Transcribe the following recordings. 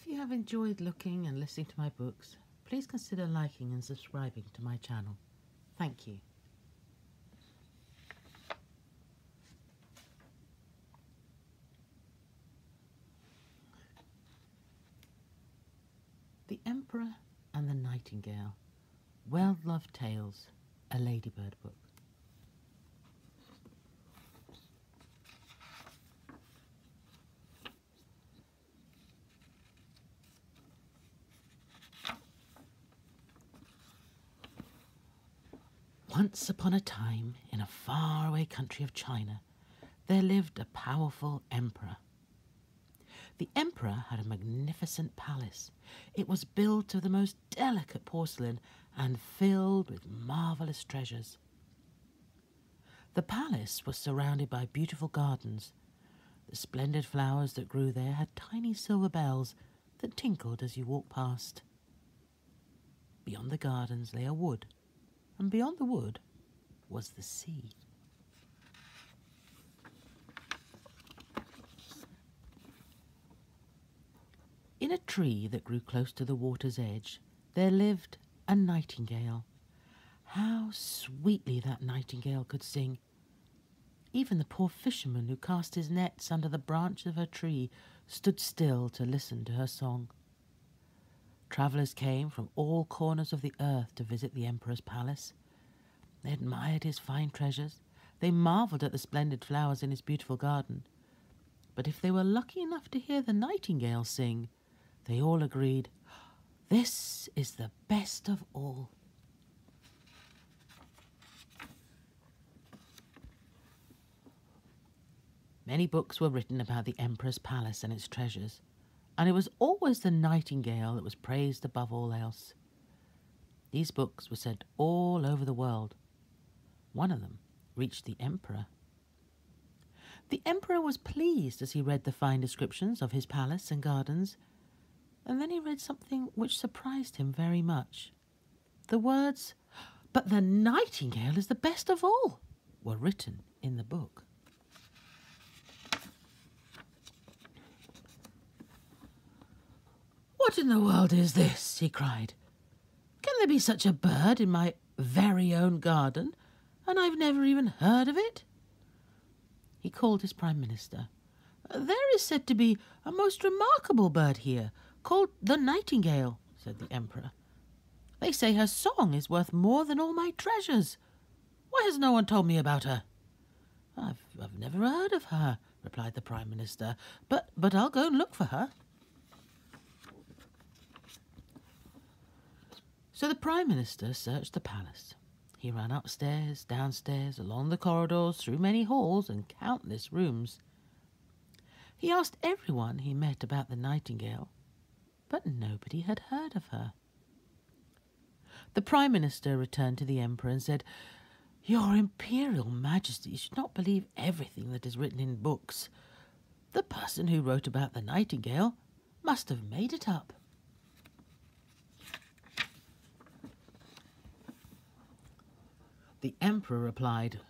If you have enjoyed looking and listening to my books, please consider liking and subscribing to my channel. Thank you. The Emperor and the Nightingale. Well-Loved Tales, a Ladybird book. Once upon a time, in a faraway country of China, there lived a powerful emperor. The emperor had a magnificent palace. It was built of the most delicate porcelain and filled with marvellous treasures. The palace was surrounded by beautiful gardens. The splendid flowers that grew there had tiny silver bells that tinkled as you walked past. Beyond the gardens lay a wood, and beyond the wood was the sea. In a tree that grew close to the water's edge, there lived a nightingale. How sweetly that nightingale could sing! Even the poor fisherman who cast his nets under the branch of her tree stood still to listen to her song. Travellers came from all corners of the earth to visit the emperor's palace. They admired his fine treasures. They marvelled at the splendid flowers in his beautiful garden. But if they were lucky enough to hear the nightingale sing, they all agreed, "This is the best of all." Many books were written about the emperor's palace and its treasures, and it was always the nightingale that was praised above all else. These books were sent all over the world. One of them reached the emperor. The emperor was pleased as he read the fine descriptions of his palace and gardens, and then he read something which surprised him very much. The words, "But the nightingale is the best of all," were written in the book. "What in the world is this?" he cried. "Can there be such a bird in my very own garden, and I've never even heard of it?" He called his Prime Minister. "There is said to be a most remarkable bird here, called the Nightingale," said the Emperor. "They say her song is worth more than all my treasures. Why has no one told me about her?" I've never heard of her," replied the Prime Minister, but I'll go and look for her." So the Prime Minister searched the palace. He ran upstairs, downstairs, along the corridors, through many halls and countless rooms. He asked everyone he met about the nightingale, but nobody had heard of her. The Prime Minister returned to the Emperor and said, "Your Imperial Majesty should not believe everything that is written in books. The person who wrote about the nightingale must have made it up." The Emperor replied,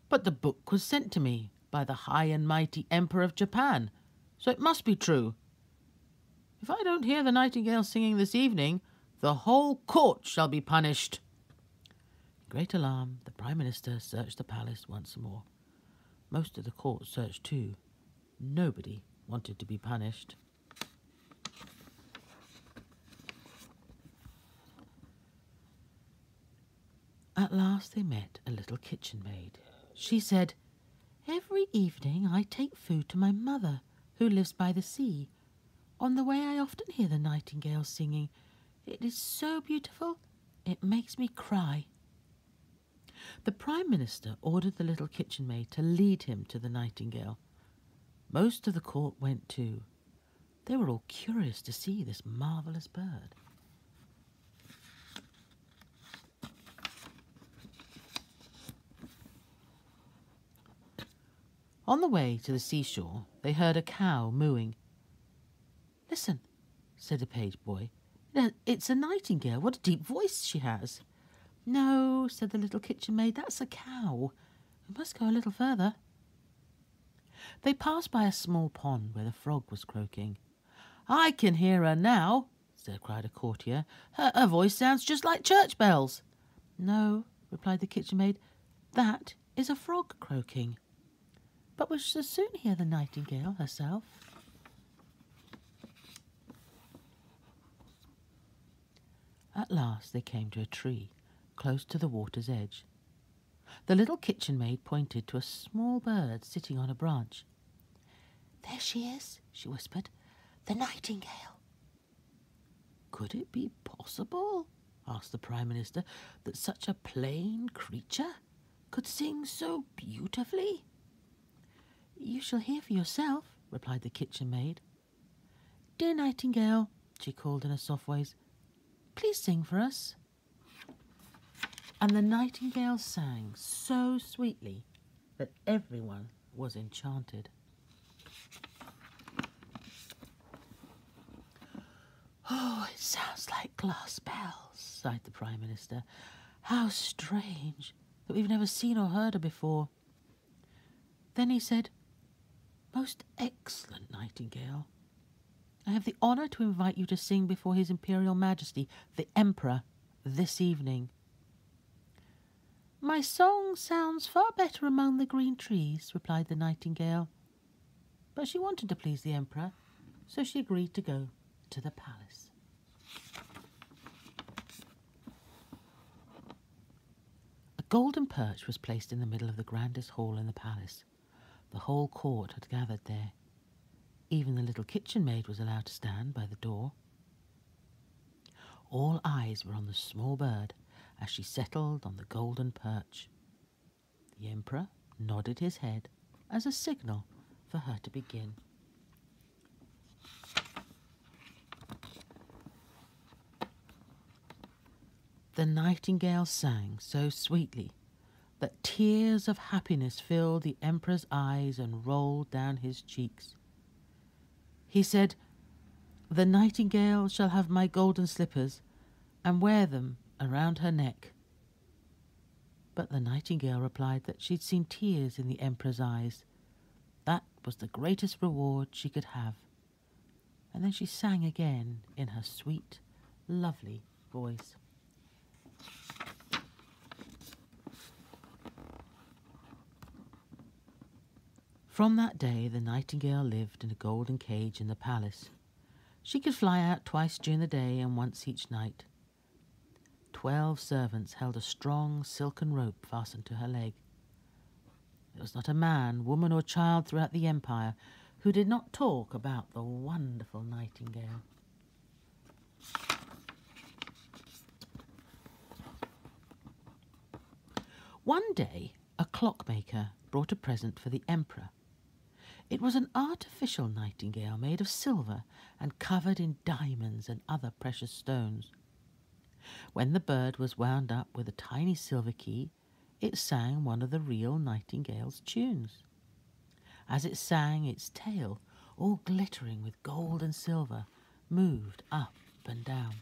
"But the book was sent to me by the high and mighty Emperor of Japan, so it must be true. If I don't hear the nightingale singing this evening, the whole court shall be punished." In great alarm, the Prime Minister searched the palace once more. Most of the court searched too. Nobody wanted to be punished. At last they met a little kitchen maid. She said, "Every evening I take food to my mother, who lives by the sea. On the way I often hear the nightingale singing. It is so beautiful, it makes me cry." The Prime Minister ordered the little kitchen maid to lead him to the nightingale. Most of the court went too. They were all curious to see this marvellous bird. On the way to the seashore, they heard a cow mooing. "Listen," said a page boy. "It's a nightingale. What a deep voice she has." "No," said the little kitchen maid, "that's a cow. We must go a little further." They passed by a small pond where the frog was croaking. "I can hear her now," cried a courtier. Her voice sounds just like church bells." "No," replied the kitchen maid, "that is a frog croaking. But we shall soon hear the nightingale herself." At last they came to a tree close to the water's edge. The little kitchen maid pointed to a small bird sitting on a branch. "There she is," she whispered, "the nightingale." Could it be possible, asked the Prime Minister, that such a plain creature could sing so beautifully? "You shall hear for yourself," replied the kitchen maid. "Dear Nightingale," she called in a soft voice, "please sing for us." And the nightingale sang so sweetly that everyone was enchanted. "Oh, it sounds like glass bells," sighed the Prime Minister. "How strange that we've never seen or heard her before." Then he said, "Most excellent Nightingale, I have the honour to invite you to sing before His Imperial Majesty, the Emperor, this evening." "My song sounds far better among the green trees," replied the nightingale. But she wanted to please the Emperor, so she agreed to go to the palace. A golden perch was placed in the middle of the grandest hall in the palace. The whole court had gathered there. Even the little kitchen maid was allowed to stand by the door. All eyes were on the small bird as she settled on the golden perch. The Emperor nodded his head as a signal for her to begin. The nightingale sang so sweetly that tears of happiness filled the Emperor's eyes and rolled down his cheeks. He said, "The nightingale shall have my golden slippers and wear them around her neck." But the nightingale replied that she'd seen tears in the Emperor's eyes. That was the greatest reward she could have. And then she sang again in her sweet, lovely voice. From that day the nightingale lived in a golden cage in the palace. She could fly out twice during the day and once each night. 12 servants held a strong silken rope fastened to her leg. There was not a man, woman or child throughout the empire who did not talk about the wonderful nightingale. One day a clockmaker brought a present for the Emperor. It was an artificial nightingale made of silver and covered in diamonds and other precious stones. When the bird was wound up with a tiny silver key, it sang one of the real nightingale's tunes. As it sang, its tail, all glittering with gold and silver, moved up and down.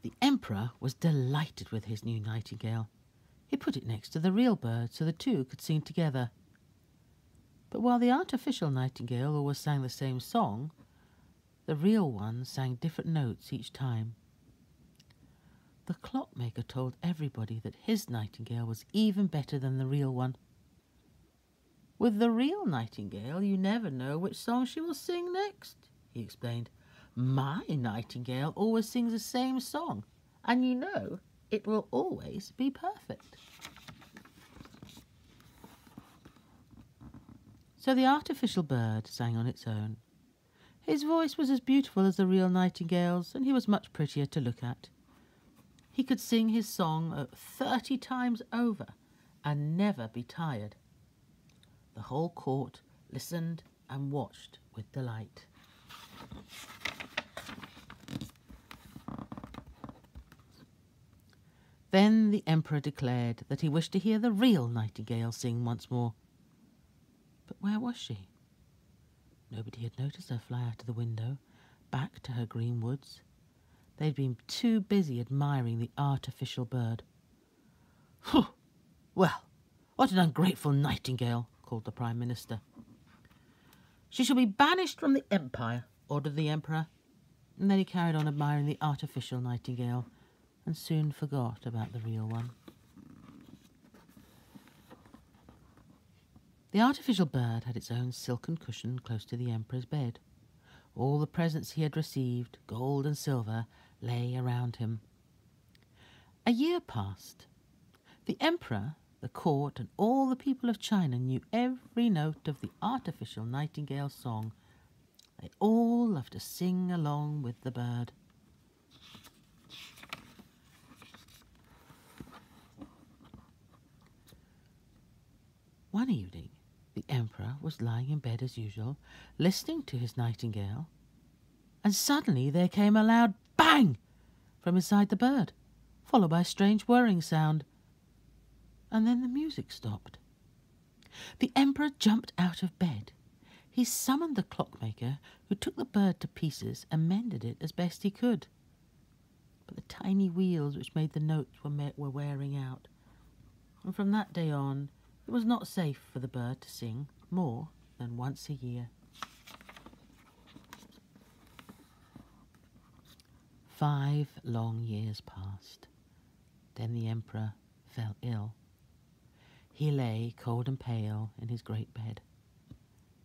The Emperor was delighted with his new nightingale. He put it next to the real bird so the two could sing together. But while the artificial nightingale always sang the same song, the real one sang different notes each time. The clockmaker told everybody that his nightingale was even better than the real one. "With the real nightingale, you never know which song she will sing next," he explained. "My nightingale always sings the same song, and you know it will always be perfect." So the artificial bird sang on its own. His voice was as beautiful as the real nightingale's, and he was much prettier to look at. He could sing his song 30 times over and never be tired. The whole court listened and watched with delight. Then the Emperor declared that he wished to hear the real nightingale sing once more. But where was she? Nobody had noticed her fly out of the window, back to her green woods. They'd been too busy admiring the artificial bird. "Phew," Well, what an ungrateful nightingale, called the Prime Minister. She shall be banished from the Empire, ordered the Emperor, and then he carried on admiring the artificial nightingale and soon forgot about the real one. The artificial bird had its own silken cushion close to the Emperor's bed. All the presents he had received, gold and silver, lay around him. A year passed. The Emperor, the court, and all the people of China knew every note of the artificial nightingale song. They all loved to sing along with the bird. One evening, the Emperor was lying in bed as usual, listening to his nightingale, and suddenly there came a loud bang from inside the bird, followed by a strange whirring sound, and then the music stopped. The Emperor jumped out of bed. He summoned the clockmaker, who took the bird to pieces and mended it as best he could. But the tiny wheels which made the notes were wearing out, and from that day on it was not safe for the bird to sing more than once a year. 5 long years passed. Then the Emperor fell ill. He lay cold and pale in his great bed.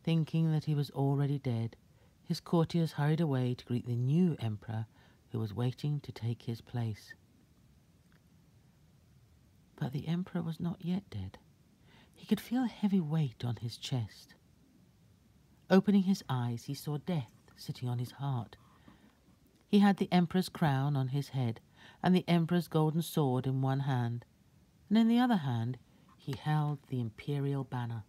Thinking that he was already dead, his courtiers hurried away to greet the new Emperor who was waiting to take his place. But the Emperor was not yet dead. He could feel a heavy weight on his chest. Opening his eyes, he saw Death sitting on his heart. He had the Emperor's crown on his head and the Emperor's golden sword in one hand, and in the other hand he held the imperial banner.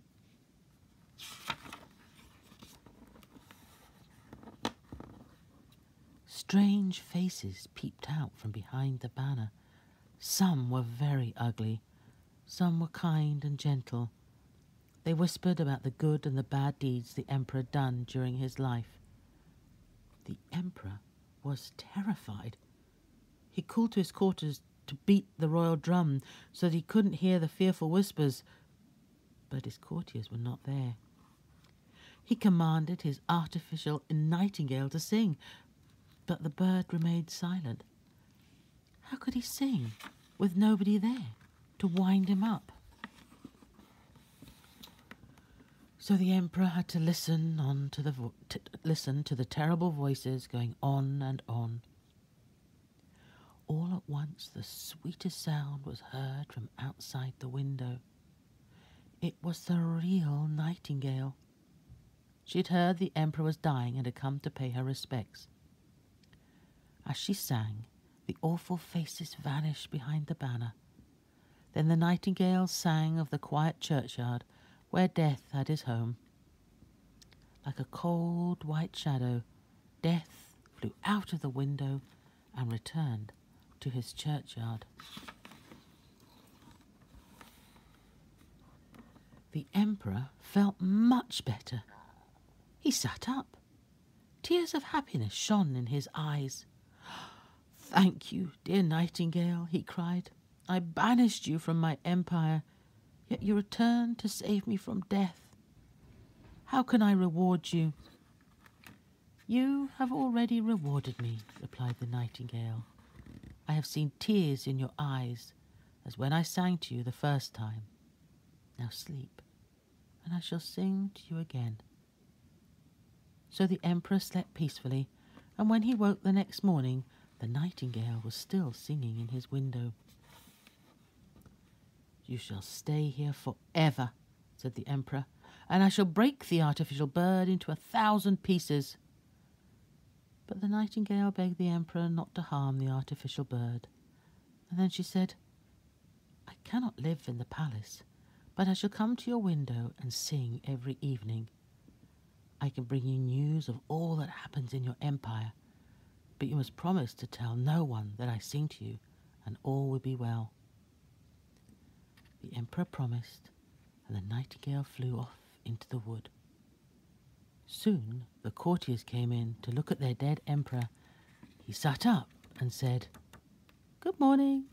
Strange faces peeped out from behind the banner. Some were very ugly, some were kind and gentle. They whispered about the good and the bad deeds the Emperor had done during his life. The Emperor was terrified. He called to his courtiers to beat the royal drum so that he couldn't hear the fearful whispers, but his courtiers were not there. He commanded his artificial nightingale to sing, but the bird remained silent. How could he sing with nobody there to wind him up? So the Emperor had to listen to the terrible voices going on and on. All at once the sweetest sound was heard from outside the window. It was the real nightingale. She had heard the Emperor was dying and had come to pay her respects. As she sang, the awful faces vanished behind the banner. Then the nightingale sang of the quiet churchyard where Death had his home. Like a cold white shadow, Death flew out of the window and returned to his churchyard. The Emperor felt much better. He sat up. Tears of happiness shone in his eyes. "Thank you, dear Nightingale," he cried. "I banished you from my empire, yet you returned to save me from death. How can I reward you?" "You have already rewarded me," replied the Nightingale. "I have seen tears in your eyes, as when I sang to you the first time. Now sleep, and I shall sing to you again." So the Emperor slept peacefully, and when he woke the next morning, the Nightingale was still singing in his window. "You shall stay here forever," said the Emperor, "and I shall break the artificial bird into 1,000 pieces." But the Nightingale begged the Emperor not to harm the artificial bird, and then she said, "I cannot live in the palace, but I shall come to your window and sing every evening. I can bring you news of all that happens in your empire, but you must promise to tell no one that I sing to you, and all will be well." The Emperor promised, and the Nightingale flew off into the wood. Soon the courtiers came in to look at their dead Emperor. He sat up and said, "Good morning.